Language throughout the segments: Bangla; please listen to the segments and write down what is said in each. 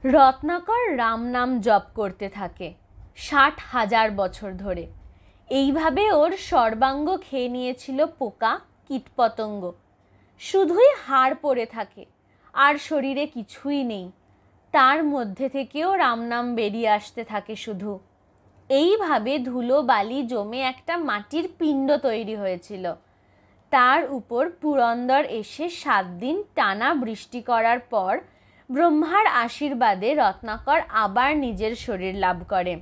রত্নাকর রাম নাম জপ করতে থাকে ৬০,০০০ বছর ধরে। এইভাবে ওর সর্বাঙ্গ খেয়ে নিয়েছিল পোকা কীটপতঙ্গ। শুধুই হাড় পড়ে থাকে, আর শরীরে কিছুই নেই। তার মধ্যে থেকেও রাম নাম বেরিয়ে আসতে থাকে শুধু। এইভাবে ধুলো বালি জমে একটা মাটির পিণ্ড তৈরি হয়েছিল। তার উপর পুরন্দর এসে ৭ দিন টানা বৃষ্টি করার পর ব্রহ্মার আশীর্বাদে রত্নাকর আবার নিজের শরীর লাভ করে।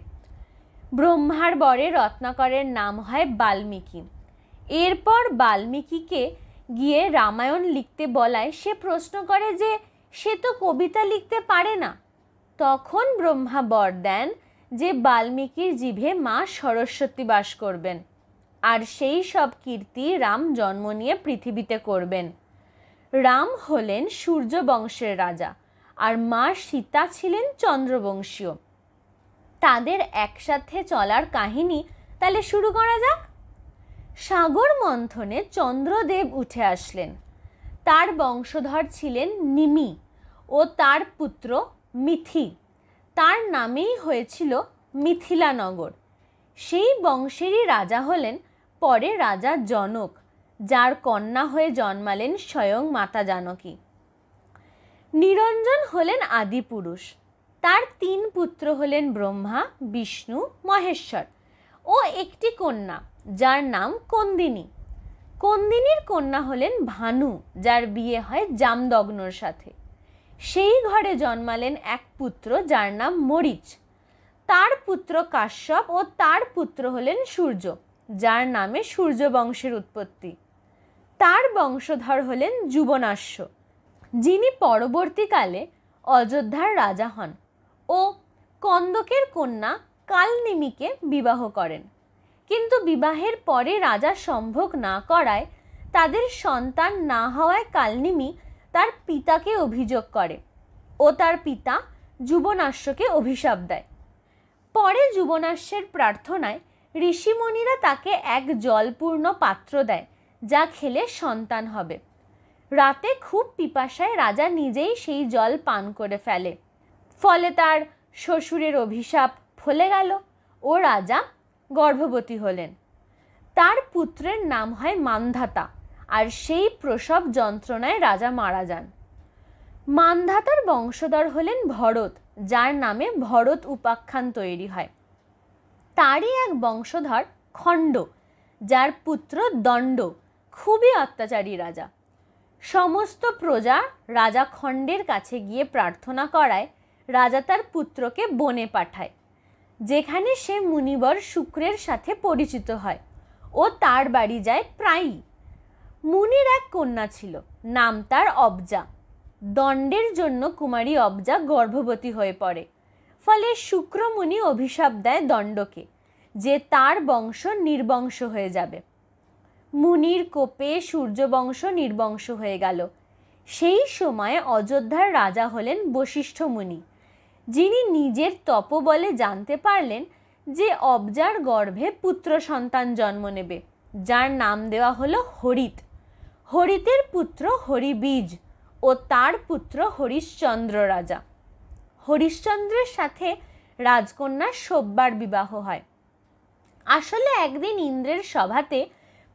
ব্রহ্মার বরে রত্নাকরের নাম হয় বাল্মীকি। এরপর বাল্মীকিকে গিয়ে রামায়ণ লিখতে বলায় সে প্রশ্ন করে যে সে তো কবিতা লিখতে পারে না। তখন ব্রহ্মা বর দেন যে বাল্মীকির জিভে মা সরস্বতী বাস করবেন, আর সেই সব কীর্তি রাম জন্ম নিয়ে পৃথিবীতে করবেন। রাম হলেন সূর্য বংশের রাজা, আর মা সীতা ছিলেন চন্দ্রবংশীয়। তাদের একসাথে চলার কাহিনী তাহলে শুরু করা যাক। সাগর মন্থনে চন্দ্রদেব উঠে আসলেন। তার বংশধর ছিলেন নিমি ও তার পুত্র মিথি। তার নামেই হয়েছিল মিথিলানগর। সেই বংশেরই রাজা হলেন পরে রাজা জনক, যার কন্যা হয়ে জন্মালেন স্বয়ং মাতা জানকী। নিরঞ্জন হলেন আদিপুরুষ। তার ৩ পুত্র হলেন ব্রহ্মা, বিষ্ণু, মহেশ্বর ও একটি কন্যা যার নাম কন্দিনী। কন্দিনীর কন্যা হলেন ভানু, যার বিয়ে হয় জামদগ্নর সাথে। সেই ঘরে জন্মালেন এক পুত্র যার নাম মরিচ। তার পুত্র কাশ্যপ ও তার পুত্র হলেন সূর্য, যার নামে সূর্য বংশের উৎপত্তি। তার বংশধর হলেন যুবনাশ্য, যিনি পরবর্তীকালে অযোধ্যার রাজা হন ও কন্দকের কন্যা কালনিমিকে বিবাহ করেন। কিন্তু বিবাহের পরে রাজা সম্ভোগ না করায়, তাদের সন্তান না হওয়ায় কালনিমি তার পিতাকে অভিযোগ করে ও তার পিতা যুবনাশ্যকে অভিশাপ দেয়। পরে যুবনাশ্যের প্রার্থনায় ঋষিমুনিরা তাকে এক জলপূর্ণ পাত্র দেয়, যা খেলে সন্তান হবে। রাতে খুব পিপাসায় রাজা নিজেই সেই জল পান করে ফেলে। ফলে তার শ্বশুরের অভিশাপ ফলে গেল ও রাজা গর্ভবতী হলেন। তার পুত্রের নাম হয় মান্ধাতা, আর সেই প্রসব যন্ত্রণায় রাজা মারা যান। মান্ধাতার বংশধর হলেন ভরত, যার নামে ভরত উপাখ্যান তৈরি হয়। তারই এক বংশধর খণ্ড, যার পুত্র দণ্ড খুবই অত্যাচারী রাজা। সমস্ত প্রজা রাজা খণ্ডের কাছে গিয়ে প্রার্থনা করায় রাজা তার পুত্রকে বনে পাঠায়, যেখানে সে মুনিবর শুক্রের সাথে পরিচিত হয় ও তার বাড়ি যায় প্রায়ই। মুনির এক কন্যা ছিল, নাম তার অবজা। দণ্ডের জন্য কুমারী অবজা গর্ভবতী হয়ে পড়ে। ফলে শুক্র মুনি অভিশাপ দেয় দণ্ডকে যে তার বংশ নির্বংশ হয়ে যাবে। মুনির কোপে সূর্যবংশ নির্বংশ হয়ে গেল। সেই সময় অযোধ্যার রাজা হলেন বশিষ্ঠ মুনি, যিনি নিজের তপবলে জানতে পারলেন যে অবজার গর্ভে পুত্র সন্তান জন্ম নেবে, যার নাম দেওয়া হলো হরিত। হরিতের পুত্র হরিবীজ ও তার পুত্র হরিশ্চন্দ্র রাজা। হরিশ্চন্দ্রের সাথে রাজকন্যার সব্বার বিবাহ হয়। আসলে একদিন ইন্দ্রের সভাতে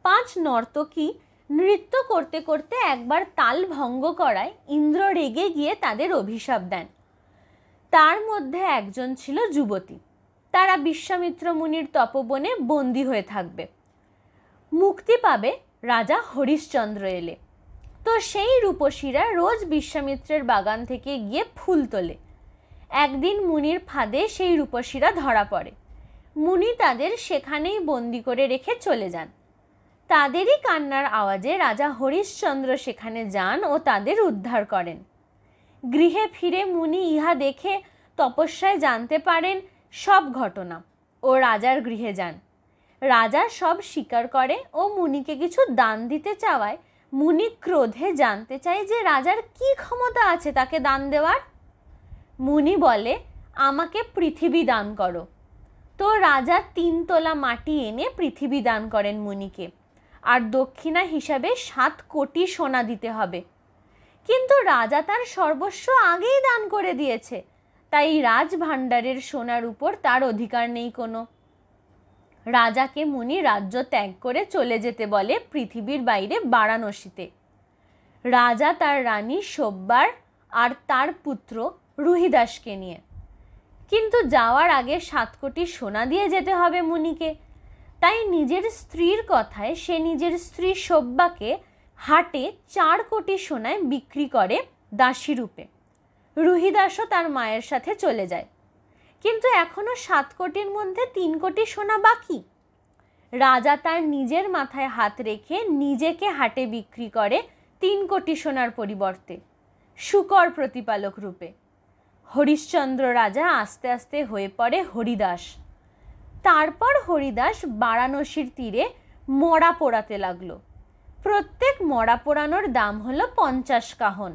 ৫ নর্তকী নৃত্য করতে করতে একবার তাল ভঙ্গ করায় ইন্দ্র রেগে গিয়ে তাদের অভিশাপ দেন। তার মধ্যে একজন ছিল যুবতী। তারা বিশ্বামিত্র মুনির তপবনে বন্দী হয়ে থাকবে। মুক্তি পাবে রাজা হরিশ্চন্দ্র এলে। তো সেই রূপসীরা রোজ বিশ্বামিত্রের বাগান থেকে গিয়ে ফুল তোলে। একদিন মুনির ফাঁদে সেই রূপসীরা ধরা পড়ে। মুনি তাদের সেখানেই বন্দি করে রেখে চলে যান। তাদেরই কান্নার আওয়াজে রাজা হরিশ্চন্দ্র সেখানে যান ও তাদের উদ্ধার করেন। গৃহে ফিরে মুনি ইহা দেখে তপস্যায় জানতে পারেন সব ঘটনা ও রাজার গৃহে যান। রাজা সব স্বীকার করে ও মুনিকে কিছু দান দিতে চাওয়ায় মুনি ক্রোধে জানতে চায় যে রাজার কি ক্ষমতা আছে তাকে দান দেওয়ার। মুনি বলে, আমাকে পৃথিবী দান করো। তো রাজা ৩ তোলা মাটি এনে পৃথিবী দান করেন মুনিকে, আর দক্ষিণা হিসাবে ৭ কোটি সোনা দিতে হবে। কিন্তু রাজা তার সর্বস্ব আগেই দান করে দিয়েছে, তাই রাজভাণ্ডারের সোনার উপর তার অধিকার নেই কোনো। রাজাকে মুনি রাজ্য ত্যাগ করে চলে যেতে বলে পৃথিবীর বাইরে বারাণসীতে, রাজা তার রানী সব্বার আর তার পুত্র রুহিদাসকে নিয়ে। কিন্তু যাওয়ার আগে 7 কোটি সোনা দিয়ে যেতে হবে মুনিকে, তাই নিজের স্ত্রীর কথায় সে নিজের স্ত্রী সব্বাকে হাটে 4 কোটি সোনায় বিক্রি করে দাসী রূপে। রুহিদাসও তার মায়ের সাথে চলে যায়, কিন্তু এখনো 7 কোটির মধ্যে 3 কোটি সোনা বাকি। রাজা তার নিজের মাথায় হাত রেখে নিজেকে হাটে বিক্রি করে 3 কোটি সোনার পরিবর্তে, শূকর প্রতিপালক রূপে। হরিশ্চন্দ্র রাজা আস্তে আস্তে হয়ে পড়ে হরিদাস। তারপর হরিদাস বারাণসীর তীরে মড়া পোড়াতে লাগলো। প্রত্যেক মড়া পোড়ানোর দাম হলো 50 কাহন।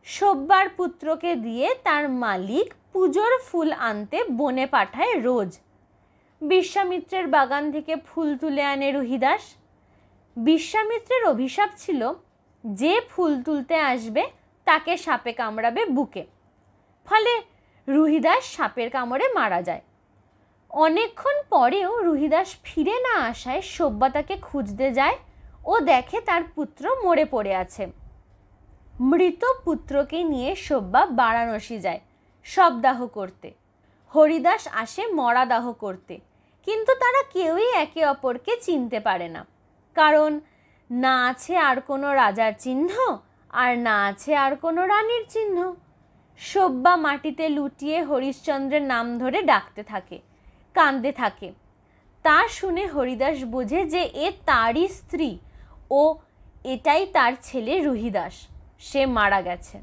সব্বার পুত্রকে দিয়ে তার মালিক পুজোর ফুল আনতে বনে পাঠায় রোজ। বিশ্বামিত্রের বাগান থেকে ফুল তুলে আনে রুহিদাস। বিশ্বামিত্রের অভিশাপ ছিল, যে ফুল তুলতে আসবে তাকে সাপে কামড়াবে বুকে। ফলে রুহিদাস সাপের কামড়ে মারা যায়। অনেকক্ষণ পরেও রুহিদাস ফিরে না আসায় সব্বা তাকে খুঁজতে যায় ও দেখে তার পুত্র মরে পড়ে আছে। মৃত পুত্রকে নিয়ে সব্বা বারাণসী যায় শবদাহ করতে। হরিদাস আসে মরা দাহ করতে, কিন্তু তারা কেউই একে অপরকে চিনতে পারে না, কারণ না আছে আর কোনো রাজার চিহ্ন, আর না আছে আর কোনো রানীর চিহ্ন। সব্বা মাটিতে লুটিয়ে হরিশ্চন্দ্রের নাম ধরে ডাকতে থাকে, কাঁদতে থাকে। তা শুনে হরিদাস বোঝে যে এ তারই স্ত্রী ও এটাই তার ছেলে রুহিদাস। সে মারা গেছে।